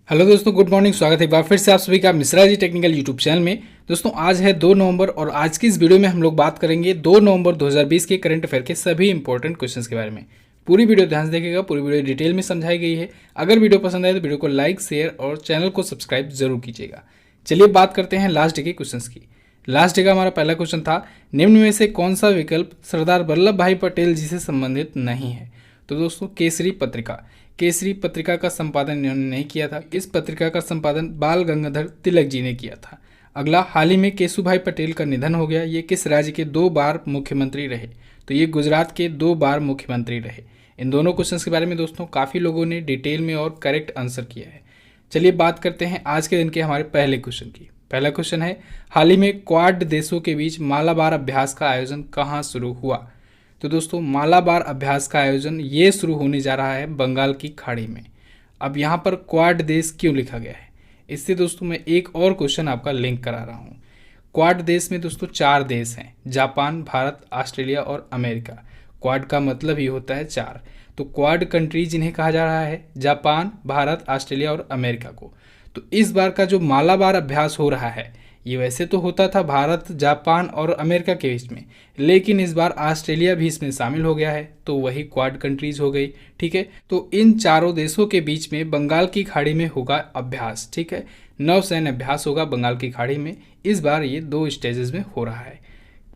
Hello दोस्तों, good morning. स्वागत है एक बार फिर से आप सभी का Mishra ji technical YouTube channel में। दोस्तों आज है 2 नवंबर और आज की इस वीडियो में हम लोग बात करेंगे 2 नवंबर 2020 के करंट अफेयर के सभी इंपॉर्टेंट क्वेश्चंस के बारे में। पूरी वीडियो ध्यान से देखिएगा, पूरी वीडियो डिटेल में समझाई गई है। अगर वीडियो पसंद आए तो वीडियो को लाइक, शेयर और चैनल को सब्सक्राइब जरूर कीजिएगा। चलिए बात करते हैं लास्ट डे के क्वेश्चन की। लास्ट डे का हमारा पहला क्वेश्चन था, निम्न में से कौन सा विकल्प सरदार वल्लभ भाई पटेल जी से संबंधित नहीं है। तो दोस्तों केसरी पत्रिका का संपादन इन्होंने नहीं किया था। इस पत्रिका का संपादन बाल गंगाधर तिलक जी ने किया था। अगला, हाल ही में केशुभाई पटेल का निधन हो गया। ये किस राज्य के 2 बार मुख्यमंत्री रहे। तो ये गुजरात के 2 बार मुख्यमंत्री रहे। इन दोनों क्वेश्चंस के बारे में दोस्तों काफ़ी लोगों ने डिटेल में और करेक्ट आंसर किया है। चलिए बात करते हैं आज के दिन के हमारे पहले क्वेश्चन की। पहला क्वेश्चन है, हाल ही में क्वाड देशों के बीच मालाबार अभ्यास का आयोजन कहाँ शुरू हुआ। तो दोस्तों मालाबार अभ्यास का आयोजन ये शुरू होने जा रहा है बंगाल की खाड़ी में। अब यहाँ पर क्वाड देश क्यों लिखा गया है, इससे दोस्तों मैं एक और क्वेश्चन आपका लिंक करा रहा हूँ। क्वाड देश में दोस्तों 4 देश हैं, जापान, भारत, ऑस्ट्रेलिया और अमेरिका। क्वाड का मतलब ही होता है 4। तो क्वाड कंट्रीज इन्हें कहा जा रहा है, जापान, भारत, ऑस्ट्रेलिया और अमेरिका को। तो इस बार का जो मालाबार अभ्यास हो रहा है ये वैसे तो होता था भारत, जापान और अमेरिका के बीच में, लेकिन इस बार ऑस्ट्रेलिया भी इसमें शामिल हो गया है, तो वही क्वाड कंट्रीज हो गई। ठीक है, तो इन चारों देशों के बीच में बंगाल की खाड़ी में होगा अभ्यास। ठीक है, नौसैन्य अभ्यास होगा बंगाल की खाड़ी में। इस बार ये 2 स्टेजेस में हो रहा है।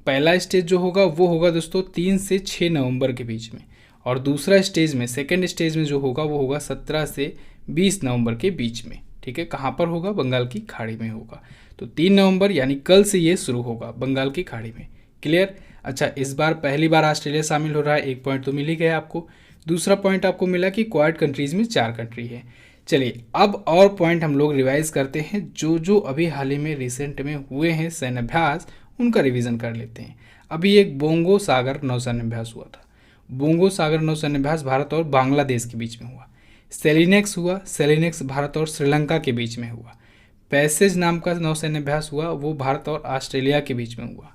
पहला स्टेज जो होगा वो होगा दोस्तों 3 से 6 नवंबर के बीच में, और दूसरा स्टेज में, सेकेंड स्टेज में जो होगा वो होगा 17 से 20 नवंबर के बीच में। ठीक है, कहाँ पर होगा, बंगाल की खाड़ी में होगा। तो 3 नवंबर यानी कल से ये शुरू होगा बंगाल की खाड़ी में। क्लियर। अच्छा, इस बार पहली बार ऑस्ट्रेलिया शामिल हो रहा है, 1 पॉइंट तो मिल ही गया आपको। दूसरा पॉइंट आपको मिला कि क्वाड कंट्रीज में 4 कंट्री है। चलिए अब और पॉइंट हम लोग रिवाइज करते हैं, जो अभी हाल ही में रिसेंट में हुए हैं सैन्य अभ्यास, उनका रिवीजन कर लेते हैं। अभी एक बोंगो सागर नौसैन्य अभ्यास हुआ था। बोंगो सागर नौसैन्य अभ्यास भारत और बांग्लादेश के बीच में हुआ। सेलिनेक्स हुआ, सेलिनेक्स भारत और श्रीलंका के बीच में हुआ। पैसेज नाम का नौसैन्य अभ्यास हुआ, वो भारत और ऑस्ट्रेलिया के बीच में हुआ।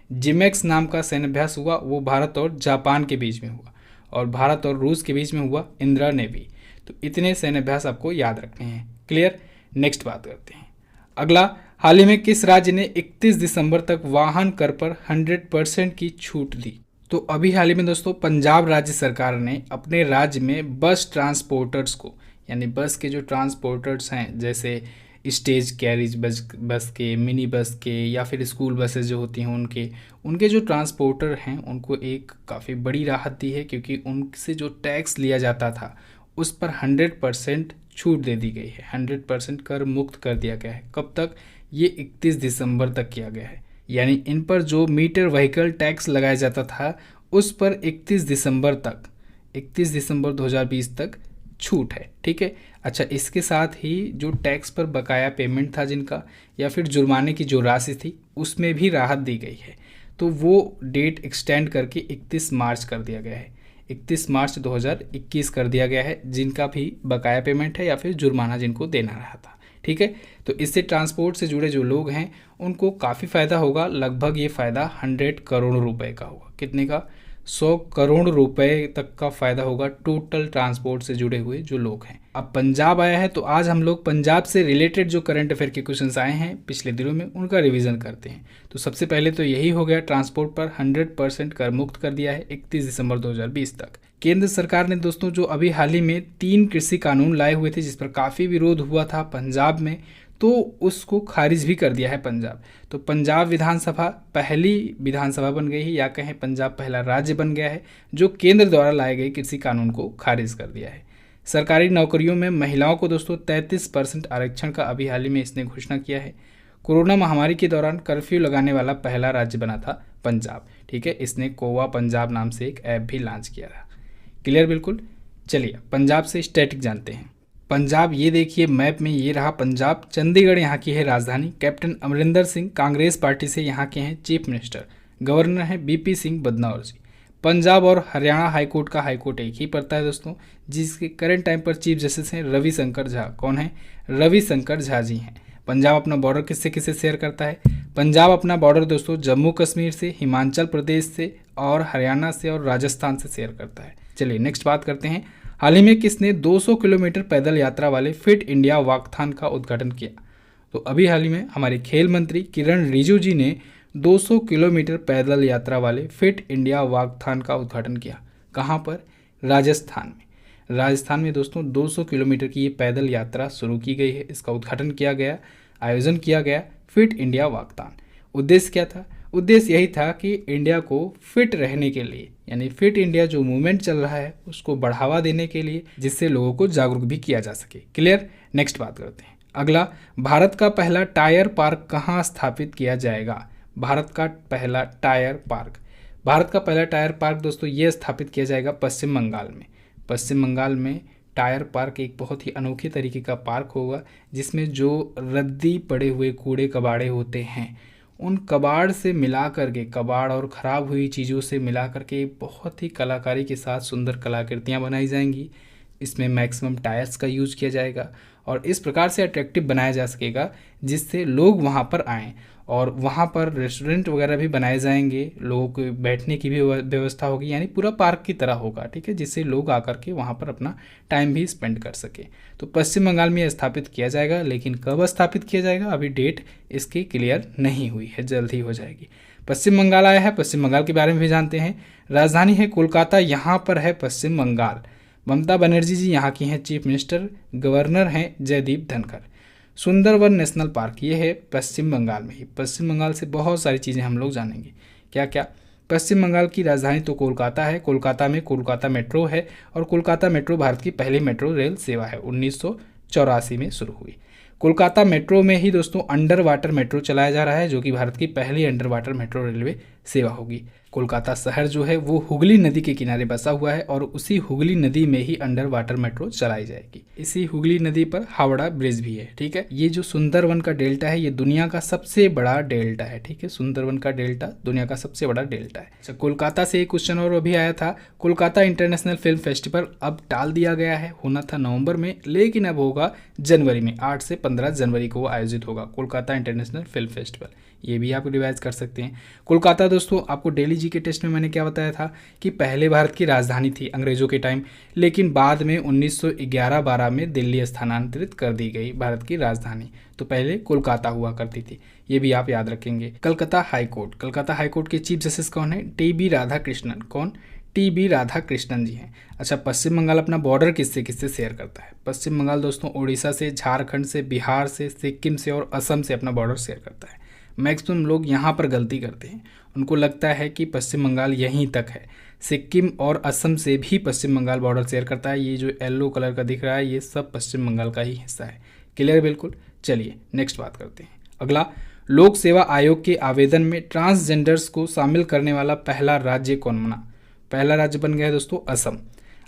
जिमेक्स नाम का सैन्य अभ्यास हुआ, वो भारत और जापान के बीच में हुआ। और भारत और रूस के बीच में हुआ इंदिरा नेवी। तो इतने सैन्य अभ्यास आपको याद रखने हैं। क्लियर। नेक्स्ट बात करते हैं। अगला, हाल ही में किस राज्य ने 31 दिसंबर तक वाहन कर पर 100% की छूट दी। तो अभी हाल ही में दोस्तों पंजाब राज्य सरकार ने अपने राज्य में बस ट्रांसपोर्टर्स को, यानी बस के जो ट्रांसपोर्टर्स हैं, जैसे स्टेज कैरिज बस के, मिनी बस के, या फिर स्कूल बसेस जो होती हैं उनके जो ट्रांसपोर्टर हैं उनको एक काफ़ी बड़ी राहत दी है, क्योंकि उनसे जो टैक्स लिया जाता था उस पर 100% छूट दे दी गई है। 100% कर मुक्त कर दिया गया है। कब तक, ये 31 दिसंबर तक किया गया है। यानी इन पर जो मीटर व्हीकल टैक्स लगाया जाता था उस पर 31 दिसंबर 2020 तक छूट है। ठीक है। अच्छा, इसके साथ ही जो टैक्स पर बकाया पेमेंट था जिनका, या फिर जुर्माने की जो राशि थी, उसमें भी राहत दी गई है। तो वो डेट एक्सटेंड करके 31 मार्च कर दिया गया है। 31 मार्च 2021 कर दिया गया है, जिनका भी बकाया पेमेंट है या फिर जुर्माना जिनको देना रहा था। ठीक है, तो इससे ट्रांसपोर्ट से जुड़े जो लोग हैं उनको काफ़ी फ़ायदा होगा। लगभग ये फ़ायदा 100 करोड़ रुपए का होगा। कितने का, 100 करोड़ रुपए तक का फ़ायदा होगा टोटल ट्रांसपोर्ट से जुड़े हुए जो लोग हैं। अब पंजाब आया है, तो आज हम लोग पंजाब से रिलेटेड जो करंट अफेयर के क्वेश्चंस आए हैं पिछले दिनों में उनका रिवीजन करते हैं। तो सबसे पहले तो यही हो गया, ट्रांसपोर्ट पर 100% कर मुक्त कर दिया है 31 दिसंबर 2020 तक। केंद्र सरकार ने दोस्तों जो अभी हाल ही में 3 कृषि कानून लाए हुए थे जिस पर काफ़ी विरोध हुआ था पंजाब में, तो उसको खारिज भी कर दिया है पंजाब। तो पंजाब विधानसभा पहली विधानसभा बन गई है, या कहें पंजाब पहला राज्य बन गया है जो केंद्र द्वारा लाए गए कृषि कानून को खारिज कर दिया है। सरकारी नौकरियों में महिलाओं को दोस्तों 33% आरक्षण का अभी हाल ही में इसने घोषणा किया है। कोरोना महामारी के दौरान कर्फ्यू लगाने वाला पहला राज्य बना था पंजाब। ठीक है, इसने कोवा पंजाब नाम से एक ऐप भी लॉन्च किया था। क्लियर बिल्कुल। चलिए पंजाब से स्टैटिक जानते हैं। पंजाब, ये देखिए मैप में, ये रहा पंजाब। चंडीगढ़ यहाँ की है राजधानी। कैप्टन अमरिंदर सिंह कांग्रेस पार्टी से यहाँ के हैं चीफ मिनिस्टर। गवर्नर है बीपी सिंह बदनौर जी। पंजाब और हरियाणा हाईकोर्ट का हाईकोर्ट एक ही पड़ता है दोस्तों, जिसके करंट टाइम पर चीफ जस्टिस हैं रविशंकर झा। कौन है, रविशंकर झा जी हैं। पंजाब अपना बॉर्डर किससे किससे शेयर करता है, पंजाब अपना बॉर्डर दोस्तों जम्मू कश्मीर से, हिमाचल प्रदेश से और हरियाणा से और राजस्थान से शेयर करता है। चलिए नेक्स्ट बात करते हैं। हाल ही में किसने 200 किलोमीटर पैदल यात्रा वाले फिट इंडिया वॉकथॉन का उद्घाटन किया? तो अभी हाल ही में हमारे खेल मंत्री किरण रिजिजू जी ने 200 किलोमीटर पैदल यात्रा वाले फिट इंडिया वॉकथॉन का उद्घाटन किया। कहाँ पर? राजस्थान में। राजस्थान में दोस्तों 200 किलोमीटर की ये पैदल यात्रा शुरू की गई है। इसका उद्घाटन किया गया, आयोजन किया गया फिट इंडिया वॉकथॉन। उद्देश्य क्या था? उद्देश्य यही था कि इंडिया को फिट रहने के लिए, यानी फिट इंडिया जो मूवमेंट चल रहा है उसको बढ़ावा देने के लिए, जिससे लोगों को जागरूक भी किया जा सके। क्लियर? नेक्स्ट बात करते हैं। अगला, भारत का पहला टायर पार्क कहाँ स्थापित किया जाएगा? भारत का पहला टायर पार्क, भारत का पहला टायर पार्क दोस्तों ये स्थापित किया जाएगा पश्चिम बंगाल में। पश्चिम बंगाल में टायर पार्क एक बहुत ही अनोखे तरीके का पार्क होगा, जिसमें जो रद्दी पड़े हुए कूड़े कबाड़े होते हैं उन कबाड़ से मिला करके, कबाड़ और ख़राब हुई चीज़ों से मिला करके बहुत ही कलाकारी के साथ सुंदर कलाकृतियाँ बनाई जाएंगी। इसमें मैक्सिमम टायर्स का यूज़ किया जाएगा और इस प्रकार से अट्रैक्टिव बनाया जा सकेगा जिससे लोग वहाँ पर आएँ। और वहाँ पर रेस्टोरेंट वगैरह भी बनाए जाएंगे, लोगों को बैठने की भी व्यवस्था होगी, यानी पूरा पार्क की तरह होगा, ठीक है, जिससे लोग आकर के वहाँ पर अपना टाइम भी स्पेंड कर सके। तो पश्चिम बंगाल में स्थापित किया जाएगा, लेकिन कब स्थापित किया जाएगा अभी डेट इसकी क्लियर नहीं हुई है, जल्द ही हो जाएगी। पश्चिम बंगाल आया है, पश्चिम बंगाल के बारे में भी जानते हैं। राजधानी है कोलकाता, यहाँ पर है पश्चिम बंगाल। ममता बनर्जी जी यहाँ की हैं चीफ मिनिस्टर, गवर्नर हैं जयदीप धनखड़। सुंदरवन नेशनल पार्क ये है पश्चिम बंगाल में ही। पश्चिम बंगाल से बहुत सारी चीज़ें हम लोग जानेंगे। क्या क्या? पश्चिम बंगाल की राजधानी तो कोलकाता है, कोलकाता में कोलकाता मेट्रो है और कोलकाता मेट्रो भारत की पहली मेट्रो रेल सेवा है, 1984 में शुरू हुई। कोलकाता मेट्रो में ही दोस्तों अंडर वाटर मेट्रो चलाया जा रहा है, जो कि भारत की पहली अंडर वाटर मेट्रो रेलवे सेवा होगी। कोलकाता शहर जो है वो हुगली नदी के किनारे बसा हुआ है और उसी हुगली नदी में ही अंडर वाटर मेट्रो चलाई जाएगी। इसी हुगली नदी पर हावड़ा ब्रिज भी है, ठीक है। ये जो सुंदरवन का डेल्टा है ये दुनिया का सबसे बड़ा डेल्टा है, ठीक है। सुंदरवन का डेल्टा दुनिया का सबसे बड़ा डेल्टा है। अच्छा, कोलकाता से एक क्वेश्चन और अभी आया था, कोलकाता इंटरनेशनल फिल्म फेस्टिवल अब टाल दिया गया है, होना था नवंबर में, लेकिन अब होगा जनवरी में, 8 से 15 जनवरी को वो आयोजित होगा, कोलकाता इंटरनेशनल फिल्म फेस्टिवल। ये भी आप रिवाइज कर सकते हैं। कोलकाता दोस्तों आपको डेली जी के टेस्ट में मैंने क्या बताया था कि पहले भारत की राजधानी थी अंग्रेजों के टाइम, लेकिन बाद में 1911-12 में दिल्ली स्थानांतरित कर दी गई भारत की राजधानी, तो पहले कोलकाता हुआ करती थी, ये भी आप याद रखेंगे। कलकत्ता हाईकोर्ट, कलकत्ता हाईकोर्ट के चीफ जस्टिस कौन है? टी.बी. राधाकृष्णन। कौन? टी.बी. राधाकृष्णन जी हैं। अच्छा, पश्चिम बंगाल अपना बॉर्डर किससे किससे शेयर करता है? पश्चिम बंगाल दोस्तों उड़ीसा से, झारखंड से, बिहार से, सिक्किम से और असम से अपना बॉर्डर शेयर करता है। मैक्सिमम लोग यहाँ पर गलती करते हैं, उनको लगता है कि पश्चिम बंगाल यहीं तक है। सिक्किम और असम से भी पश्चिम बंगाल बॉर्डर शेयर करता है। ये जो येलो कलर का दिख रहा है ये सब पश्चिम बंगाल का ही हिस्सा है। क्लियर? बिल्कुल। चलिए नेक्स्ट बात करते हैं। अगला, लोक सेवा आयोग के आवेदन में ट्रांसजेंडर्स को शामिल करने वाला पहला राज्य कौन बना? पहला राज्य बन गया है दोस्तों असम।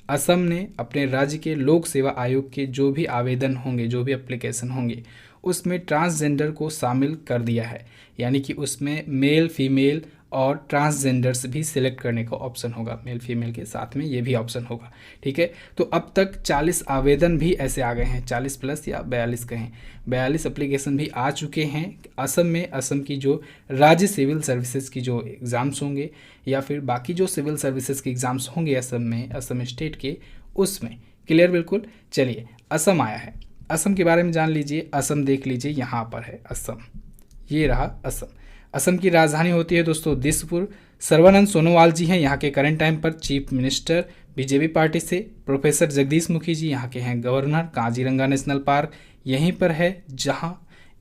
असम ने अपने राज्य के लोक सेवा आयोग के जो भी आवेदन होंगे, जो भी एप्लीकेशन होंगे, उसमें ट्रांसजेंडर को शामिल कर दिया है, यानी कि उसमें मेल फीमेल और ट्रांसजेंडर्स भी सिलेक्ट करने का ऑप्शन होगा, मेल फीमेल के साथ में ये भी ऑप्शन होगा, ठीक है। तो अब तक 40 आवेदन भी ऐसे आ गए हैं, 40 प्लस या 42 कहें, 42 एप्लीकेशन भी आ चुके हैं असम में। असम की जो राज्य सिविल सर्विसेज की जो एग्ज़ाम्स होंगे या फिर बाकी जो सिविल सर्विसेज के एग्ज़ाम्स होंगे असम में, असम स्टेट के, उसमें। क्लियर? बिल्कुल। चलिए, असम आया है, असम के बारे में जान लीजिए। असम देख लीजिए, यहाँ पर है असम, ये रहा असम। असम की राजधानी होती है दोस्तों दिसपुर। सर्बानंद सोनोवाल जी हैं यहाँ के करंट टाइम पर चीफ मिनिस्टर बीजेपी पार्टी से। प्रोफेसर जगदीश मुखी जी यहाँ के हैं गवर्नर। काजीरंगा नेशनल पार्क यहीं पर है जहाँ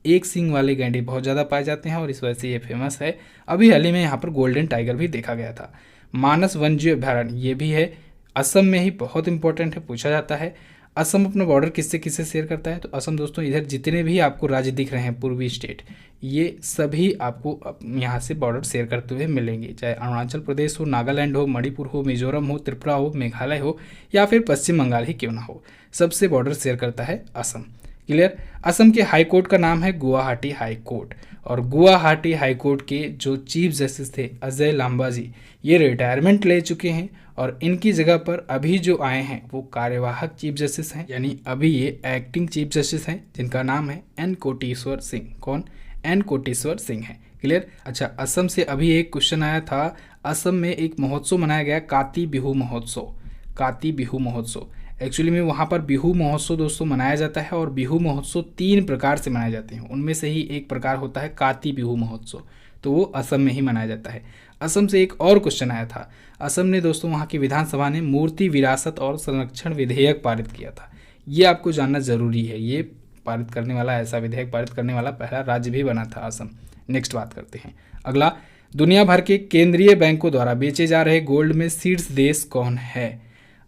एक सींग वाले गैंडे बहुत ज़्यादा पाए जाते हैं और इस वजह से ये फेमस है। अभी हाल ही में यहाँ पर गोल्डन टाइगर भी देखा गया था। मानस वन्यजीव अभयारण्य ये भी है, असम में ही बहुत इंपॉर्टेंट है, पूछा जाता है। असम अपना बॉर्डर किससे किससे शेयर करता है? तो असम दोस्तों इधर जितने भी आपको राज्य दिख रहे हैं पूर्वी स्टेट, ये सभी आपको यहाँ से बॉर्डर शेयर करते हुए मिलेंगे, चाहे अरुणाचल प्रदेश हो, नागालैंड हो, मणिपुर हो, मिजोरम हो, त्रिपुरा हो, मेघालय हो या फिर पश्चिम बंगाल ही क्यों ना हो, सबसे बॉर्डर शेयर करता है असम। क्लियर? असम के हाई कोर्ट का नाम है गुवाहाटी हाई कोर्ट और गुवाहाटी हाई कोर्ट के जो चीफ जस्टिस थे अजय लांबा जी, ये रिटायरमेंट ले चुके हैं और इनकी जगह पर अभी जो आए हैं वो कार्यवाहक चीफ जस्टिस हैं, यानी अभी ये एक्टिंग चीफ जस्टिस हैं, जिनका नाम है एन कोटेश्वर सिंह। कौन? एन कोटेश्वर सिंह है। क्लियर? अच्छा, असम से अभी एक क्वेश्चन आया था, असम में एक महोत्सव मनाया गया, काती बिहू महोत्सव। काती बिहू महोत्सव एक्चुअली में वहाँ पर बिहू महोत्सव दोस्तों मनाया जाता है और बिहू महोत्सव 3 प्रकार से मनाए जाते हैं। उनमें से ही एक प्रकार होता है काती बिहू महोत्सव, तो वो असम में ही मनाया जाता है। असम से एक और क्वेश्चन आया था। असम ने दोस्तों वहाँ की विधानसभा ने मूर्ति विरासत और संरक्षण विधेयक पारित किया था। ये आपको जानना जरूरी है, ये पारित करने वाला, ऐसा विधेयक पारित करने वाला पहला राज्य भी बना था असम। नेक्स्ट बात करते हैं। अगला, दुनिया भर के केंद्रीय बैंकों द्वारा बेचे जा रहे गोल्ड में शीर्ष देश कौन है?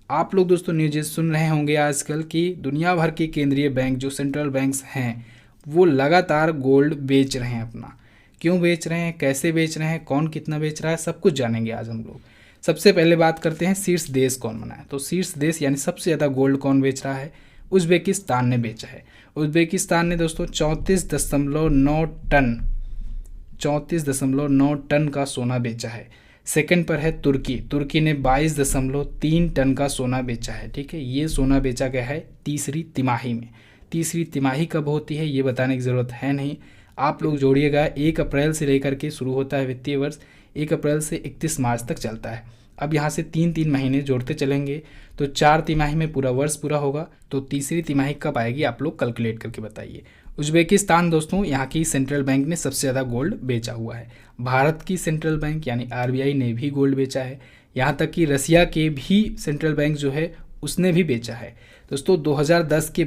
आप लोग दोस्तों न्यूज़ सुन रहे होंगे आजकल कि दुनिया भर के केंद्रीय बैंक जो सेंट्रल बैंक्स हैं वो लगातार गोल्ड बेच रहे हैं अपना। क्यों बेच रहे हैं, कैसे बेच रहे हैं, कौन कितना बेच रहा है, सब कुछ जानेंगे आज हम लोग। सबसे पहले बात करते हैं शीर्ष देश कौन बना है। तो शीर्ष देश यानी सबसे ज़्यादा गोल्ड कौन बेच रहा है? उज्बेकिस्तान ने बेचा है। उज्बेकिस्तान ने दोस्तों 34.9 टन का सोना बेचा है। सेकंड पर है तुर्की। तुर्की ने 22.3 टन का सोना बेचा है। ठीक है, ये सोना बेचा गया है तीसरी तिमाही में। तीसरी तिमाही कब होती है ये बताने की ज़रूरत है नहीं, आप लोग जोड़िएगा। 1 अप्रैल से लेकर के शुरू होता है वित्तीय वर्ष, 1 अप्रैल से 31 मार्च तक चलता है। अब यहाँ से 3-3 महीने जोड़ते चलेंगे तो 4 तिमाही में पूरा वर्ष पूरा होगा। तो तीसरी तिमाही कब आएगी आप लोग कैलकुलेट करके बताइए। उज्बेकिस्तान दोस्तों, यहाँ की सेंट्रल बैंक ने सबसे ज़्यादा गोल्ड बेचा हुआ है। भारत की सेंट्रल बैंक यानी आरबीआई ने भी गोल्ड बेचा है। यहाँ तक कि रसिया के भी सेंट्रल बैंक जो है उसने भी बेचा है। दोस्तों 2010 के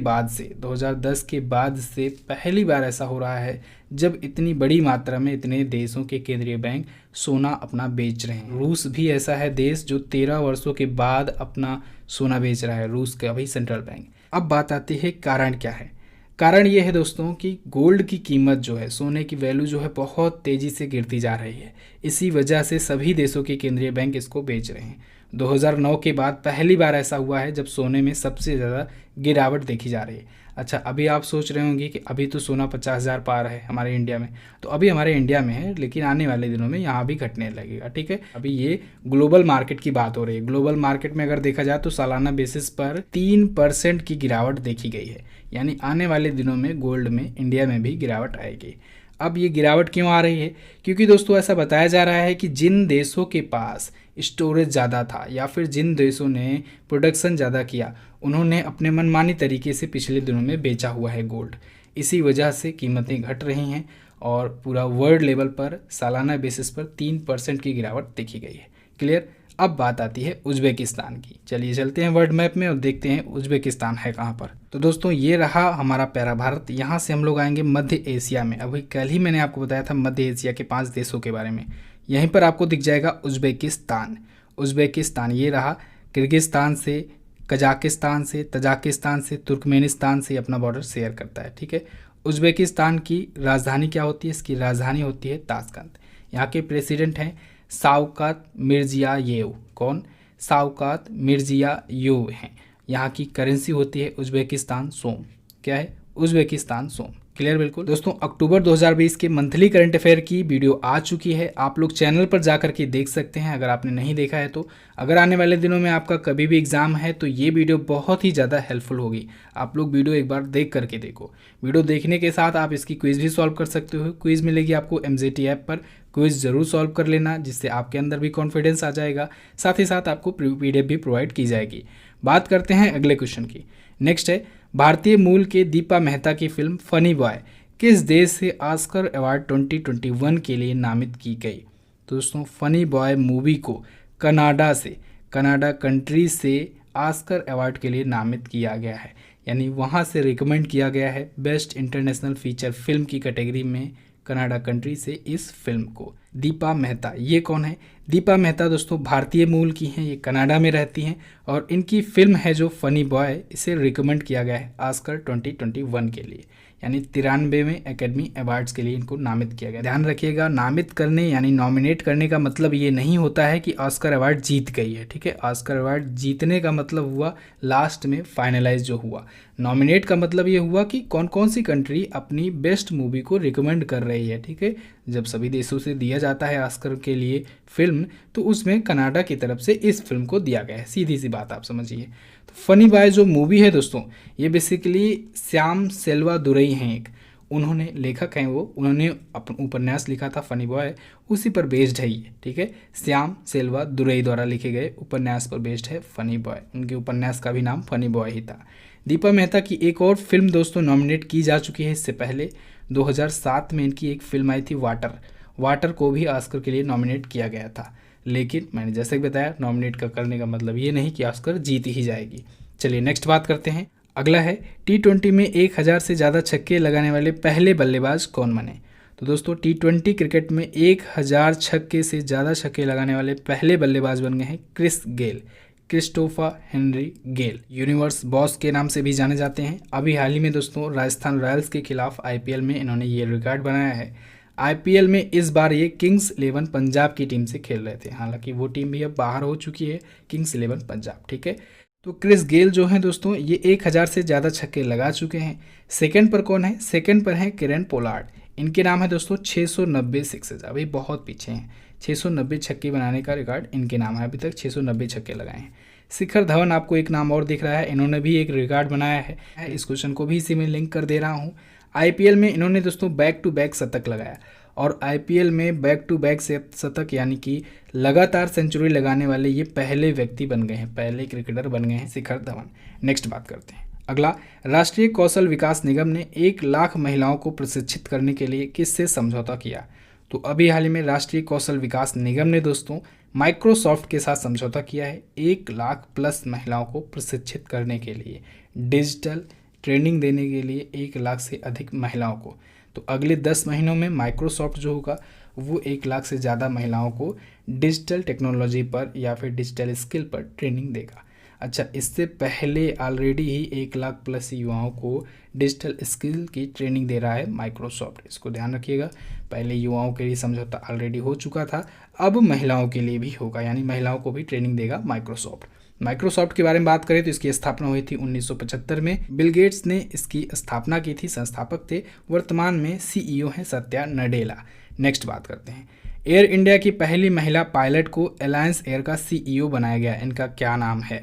बाद से पहली बार ऐसा हो रहा है जब इतनी बड़ी मात्रा में इतने देशों के केंद्रीय बैंक सोना अपना बेच रहे हैं। रूस भी ऐसा है देश जो 13 वर्षों के बाद अपना सोना बेच रहा है, रूस का भी सेंट्रल बैंक। अब बात आती है कारण क्या है। कारण ये है दोस्तों कि गोल्ड की कीमत जो है, सोने की वैल्यू जो है बहुत तेज़ी से गिरती जा रही है। इसी वजह से सभी देशों के केंद्रीय बैंक इसको बेच रहे हैं। 2009 के बाद पहली बार ऐसा हुआ है जब सोने में सबसे ज़्यादा गिरावट देखी जा रही है। अच्छा, अभी आप सोच रहे होंगे कि अभी तो सोना 50,000 पार है हमारे इंडिया में, तो अभी हमारे इंडिया में है लेकिन आने वाले दिनों में यहाँ भी घटने लगेगा। ठीक है, अभी ये ग्लोबल मार्केट की बात हो रही है। ग्लोबल मार्केट में अगर देखा जाए तो सालाना बेसिस पर 3% की गिरावट देखी गई है, यानी आने वाले दिनों में गोल्ड में इंडिया में भी गिरावट आएगी। अब ये गिरावट क्यों आ रही है? क्योंकि दोस्तों ऐसा बताया जा रहा है कि जिन देशों के पास स्टोरेज ज़्यादा था या फिर जिन देशों ने प्रोडक्शन ज़्यादा किया, उन्होंने अपने मनमानी तरीके से पिछले दिनों में बेचा हुआ है गोल्ड। इसी वजह से कीमतें घट रही हैं और पूरा वर्ल्ड लेवल पर सालाना बेसिस पर 3% की गिरावट देखी गई है। क्लियर? अब बात आती है उज्बेकिस्तान की। चलिए चलते हैं वर्ल्ड मैप में और देखते हैं उज्बेकिस्तान है कहाँ पर। तो दोस्तों ये रहा हमारा प्यारा भारत। यहाँ से हम लोग आएंगे मध्य एशिया में। अभी कल ही मैंने आपको बताया था मध्य एशिया के 5 देशों के बारे में। यहीं पर आपको दिख जाएगा उज्बेकिस्तान। उज्बेकिस्तान ये रहा, किर्गिस्तान से, कजाकिस्तान से, तजाकिस्तान से, तुर्कमेनिस्तान से अपना बॉर्डर शेयर करता है। ठीक है, उज्बेकिस्तान की राजधानी क्या होती है? इसकी राजधानी होती है ताशकंद। यहाँ के प्रेसिडेंट हैं शावकत मिर्जियोयेव। कौन? शावकत मिर्जियोयेव हैं। यहाँ की करेंसी होती है उज्बेकिस्तान सोम। क्या है? उज्बेकिस्तान सोम। क्लियर? बिल्कुल दोस्तों, अक्टूबर 2020 के मंथली करंट अफेयर की वीडियो आ चुकी है, आप लोग चैनल पर जा करके देख सकते हैं अगर आपने नहीं देखा है तो। अगर आने वाले दिनों में आपका कभी भी एग्जाम है तो ये वीडियो बहुत ही ज़्यादा हेल्पफुल होगी। आप लोग वीडियो एक बार देख करके देखो। वीडियो देखने के साथ आप इसकी क्विज भी सॉल्व कर सकते हो। क्विज मिलेगी आपको MZT ऐप पर, क्विज जरूर सॉल्व कर लेना जिससे आपके अंदर भी कॉन्फिडेंस आ जाएगा। साथ ही साथ आपको PDF भी प्रोवाइड की जाएगी। बात करते हैं अगले क्वेश्चन की। नेक्स्ट है, भारतीय मूल के दीपा मेहता की फिल्म फनी बॉय किस देश से ऑस्कर अवार्ड 2021 के लिए नामित की गई? तो दोस्तों फनी बॉय मूवी को कनाडा कंट्री से ऑस्कर अवार्ड के लिए नामित किया गया है, यानी वहाँ से रिकमेंड किया गया है बेस्ट इंटरनेशनल फीचर फिल्म की कैटेगरी में कनाडा कंट्री से इस फिल्म को। दीपा मेहता ये कौन है? दीपा मेहता दोस्तों भारतीय मूल की हैं, ये कनाडा में रहती हैं और इनकी फिल्म है जो फनी बॉय, इसे रिकमेंड किया गया है ऑस्कर 2021 के लिए, यानी 93वें एकेडमी अवार्ड्स के लिए इनको नामित किया गया। ध्यान रखिएगा, नामित करने यानी नॉमिनेट करने का मतलब ये नहीं होता है कि ऑस्कर अवार्ड जीत गई है। ठीक है, ऑस्कर अवार्ड जीतने का मतलब हुआ लास्ट में फाइनलाइज जो हुआ। नॉमिनेट का मतलब ये हुआ कि कौन कौन सी कंट्री अपनी बेस्ट मूवी को रिकमेंड कर रही है। ठीक है, जब सभी देशों से दिया जाता है ऑस्कर के लिए फिल्म तो उसमें कनाडा की तरफ से इस फिल्म को दिया गया है। सीधी सी बात आप समझिए। तो फनी बॉय जो मूवी है दोस्तों, ये बेसिकली श्याम सेल्वा दुरई हैं एक, उन्होंने, लेखक हैं वो, उन्होंने अपना उपन्यास लिखा था फनी बॉय, उसी पर बेस्ड है ये, ठीक है। श्याम सेल्वा दुरई द्वारा लिखे गए उपन्यास पर बेस्ड है फनी बॉय, उनके उपन्यास का भी नाम फनी बॉय ही था। दीपा मेहता की एक और फिल्म दोस्तों नॉमिनेट की जा चुकी है इससे पहले, 2007 में इनकी एक फिल्म आई थी वाटर को भी ऑस्कर के लिए नॉमिनेट किया गया था, लेकिन मैंने जैसे कि बताया नॉमिनेट करने का मतलब ये नहीं कि ऑस्कर जीत ही जाएगी। चलिए नेक्स्ट बात करते हैं। अगला है T20 में 1000 से ज़्यादा छक्के लगाने वाले पहले बल्लेबाज कौन बने। तो दोस्तों T20 क्रिकेट में 1000 छक्के से ज़्यादा छक्के लगाने वाले पहले बल्लेबाज बन गए हैं क्रिस्टोफर हेनरी गेल, यूनिवर्स बॉस के नाम से भी जाने जाते हैं। अभी हाल ही में दोस्तों राजस्थान रॉयल्स के खिलाफ IPL में इन्होंने ये रिकॉर्ड बनाया है। IPL में इस बार ये किंग्स 11 पंजाब की टीम से खेल रहे थे, हालांकि वो टीम भी अब बाहर हो चुकी है, किंग्स 11 पंजाब, ठीक है। तो क्रिस गेल जो हैं दोस्तों ये 1000 से ज़्यादा छक्के लगा चुके हैं। सेकंड पर कौन है? सेकंड पर है किरण पोलार्ड, इनके नाम है दोस्तों 690 सिक्सेज, अभी बहुत पीछे हैं, 690 छक्के बनाने का रिकॉर्ड इनके नाम है, अभी तक 690 छक्के लगाए हैं। शिखर धवन आपको एक नाम और दिख रहा है, इन्होंने भी एक रिकॉर्ड बनाया है, इस क्वेश्चन को भी इसी में लिंक कर दे रहा हूँ। IPL में इन्होंने दोस्तों बैक टू बैक शतक लगाया, और IPL में बैक टू बैक शतक यानी कि लगातार सेंचुरी लगाने वाले ये पहले व्यक्ति बन गए हैं, पहले क्रिकेटर बन गए हैं शिखर धवन। नेक्स्ट बात करते हैं। अगला, राष्ट्रीय कौशल विकास निगम ने 1 लाख महिलाओं को प्रशिक्षित करने के लिए किससे समझौता किया। तो अभी हाल ही में राष्ट्रीय कौशल विकास निगम ने दोस्तों माइक्रोसॉफ्ट के साथ समझौता किया है 1 लाख प्लस महिलाओं को प्रशिक्षित करने के लिए, डिजिटल ट्रेनिंग देने के लिए 1 लाख से अधिक महिलाओं को। तो अगले 10 महीनों में माइक्रोसॉफ्ट जो होगा वो 1 लाख से ज़्यादा महिलाओं को डिजिटल टेक्नोलॉजी पर या फिर डिजिटल स्किल पर ट्रेनिंग देगा। अच्छा, इससे पहले ऑलरेडी ही 1 लाख प्लस युवाओं को डिजिटल स्किल की ट्रेनिंग दे रहा है माइक्रोसॉफ्ट, इसको ध्यान रखिएगा। पहले युवाओं के लिए समझौता ऑलरेडी हो चुका था, अब महिलाओं के लिए भी होगा, यानी महिलाओं को भी ट्रेनिंग देगा माइक्रोसॉफ्ट के बारे में बात करें तो इसकी स्थापना हुई थी 1975 में, बिल गेट्स ने इसकी स्थापना की थी, संस्थापक थे। वर्तमान में CEO हैं सत्या नडेला। नेक्स्ट बात करते हैं। एयर इंडिया की पहली महिला पायलट को अलायंस एयर का CEO बनाया गया, इनका क्या नाम है।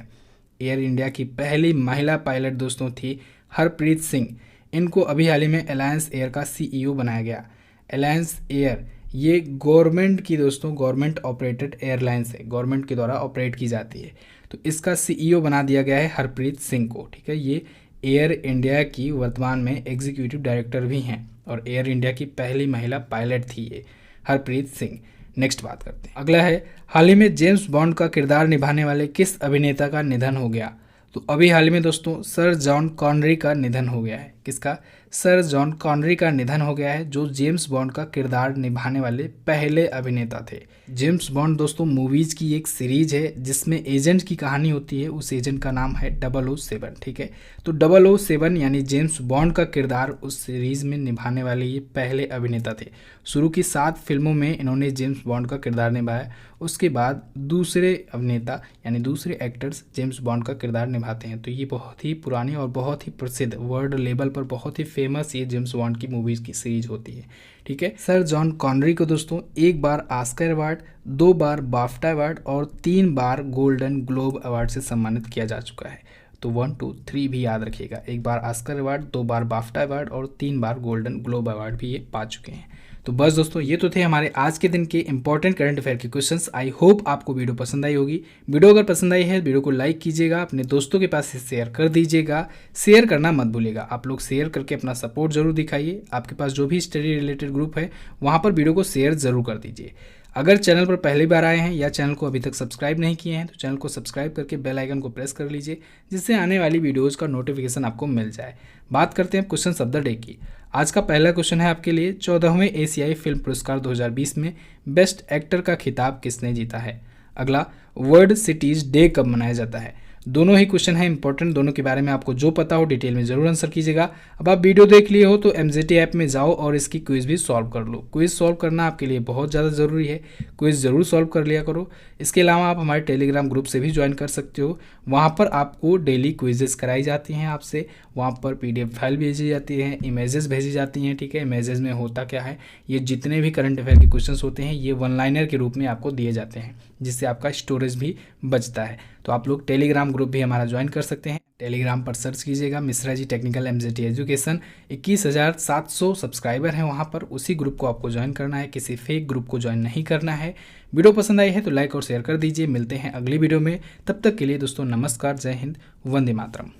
एयर इंडिया की पहली महिला पायलट दोस्तों थी हरप्रीत सिंह, इनको अभी हाल ही में अलायंस एयर का CEO बनाया गया। अलायंस एयर ये गवर्नमेंट की दोस्तों गवर्नमेंट ऑपरेटेड एयरलाइंस है, गवर्नमेंट के द्वारा ऑपरेट की जाती है, तो इसका CEO बना दिया गया है हरप्रीत सिंह को, ठीक है। ये एयर इंडिया की वर्तमान में एग्जीक्यूटिव डायरेक्टर भी हैं और एयर इंडिया की पहली महिला पायलट थी ये हरप्रीत सिंह। नेक्स्ट बात करते हैं। अगला है, हाल ही में जेम्स बॉन्ड का किरदार निभाने वाले किस अभिनेता का निधन हो गया। तो अभी हाल ही में दोस्तों सर जॉन कॉनरी का निधन हो गया है। किसका? सर जॉन कॉनरी का निधन हो गया है, जो जेम्स बॉन्ड का किरदार निभाने वाले पहले अभिनेता थे। जेम्स बॉन्ड दोस्तों मूवीज़ की एक सीरीज है जिसमें एजेंट की कहानी होती है, उस एजेंट का नाम है 007, ठीक है। तो 007 यानी जेम्स बॉन्ड का किरदार उस सीरीज़ में निभाने वाले ये पहले अभिनेता थे। शुरू की 7 फिल्मों में इन्होंने जेम्स बॉन्ड का किरदार निभाया, उसके बाद दूसरे अभिनेता यानी दूसरे एक्टर्स जेम्स बॉन्ड का किरदार निभाते हैं। तो ये बहुत ही पुरानी और बहुत ही प्रसिद्ध, वर्ल्ड लेवल पर बहुत ही फेमस ये जेम्स बॉन्ड की मूवीज़ की सीरीज होती है, ठीक है। सर जॉन कॉनरी को दोस्तों 1 बार ऑस्कर अवार्ड, 2 बार बाफ्टा अवार्ड और 3 बार गोल्डन ग्लोब अवार्ड से सम्मानित किया जा चुका है। तो 1, 2, 3 भी याद रखिएगा, 1 बार ऑस्कर अवार्ड, 2 बार बाफ्टा अवार्ड और 3 बार गोल्डन ग्लोब अवार्ड भी ये पा चुके हैं। तो बस दोस्तों ये तो थे हमारे आज के दिन के इंपॉर्टेंट करंट अफेयर के क्वेश्चंस। आई होप आपको वीडियो पसंद आई होगी। वीडियो अगर पसंद आई है वीडियो को लाइक कीजिएगा, अपने दोस्तों के पास शेयर कर दीजिएगा, शेयर करना मत भूलिएगा। आप लोग शेयर करके अपना सपोर्ट जरूर दिखाइए। आपके पास जो भी स्टडी रिलेटेड ग्रुप है वहाँ पर वीडियो को शेयर जरूर कर दीजिए। अगर चैनल पर पहली बार आए हैं या चैनल को अभी तक सब्सक्राइब नहीं किए हैं तो चैनल को सब्सक्राइब करके बेल आइकन को प्रेस कर लीजिए, जिससे आने वाली वीडियोज़ का नोटिफिकेशन आपको मिल जाए। बात करते हैं क्वेश्चन ऑफ द डे की। आज का पहला क्वेश्चन है आपके लिए, 14वें एशियाई फिल्म पुरस्कार 2020 में बेस्ट एक्टर का खिताब किसने जीता है। अगला, वर्ल्ड सिटीज़ डे कब मनाया जाता है। दोनों ही क्वेश्चन है इंपॉर्टेंट, दोनों के बारे में आपको जो पता हो डिटेल में जरूर आंसर कीजिएगा। अब आप वीडियो देख लिए हो तो MZT ऐप में जाओ और इसकी क्विज भी सॉल्व कर लो। क्विज सॉल्व करना आपके लिए बहुत ज़्यादा ज़रूरी है, क्विज ज़रूर सॉल्व कर लिया करो। इसके अलावा आप हमारे टेलीग्राम ग्रुप से भी ज्वाइन कर सकते हो, वहाँ पर आपको डेली क्विजेस कराई जाती हैं आपसे, वहाँ पर PDF फाइल भेजी जाती है, इमेजेस भेजी जाती हैं, ठीक है। इमेजेस में होता क्या है, ये जितने भी करंट अफेयर के क्वेश्चंस होते हैं ये 1 लाइनर के रूप में आपको दिए जाते हैं, जिससे आपका स्टोरेज भी बचता है। तो आप लोग टेलीग्राम ग्रुप भी हमारा ज्वाइन कर सकते हैं। टेलीग्राम पर सर्च कीजिएगा Mishra ji technical MZT education. 21,700 subscriber हैं वहाँ पर। उसी ग्रुप को आपको ज्वाइन करना है, किसी फेक ग्रुप को ज्वाइन नहीं करना है। वीडियो पसंद आई है तो लाइक और शेयर कर दीजिए। मिलते हैं अगली वीडियो में, तब तक के लिए दोस्तों नमस्कार, जय हिंद, वंदे मातरम।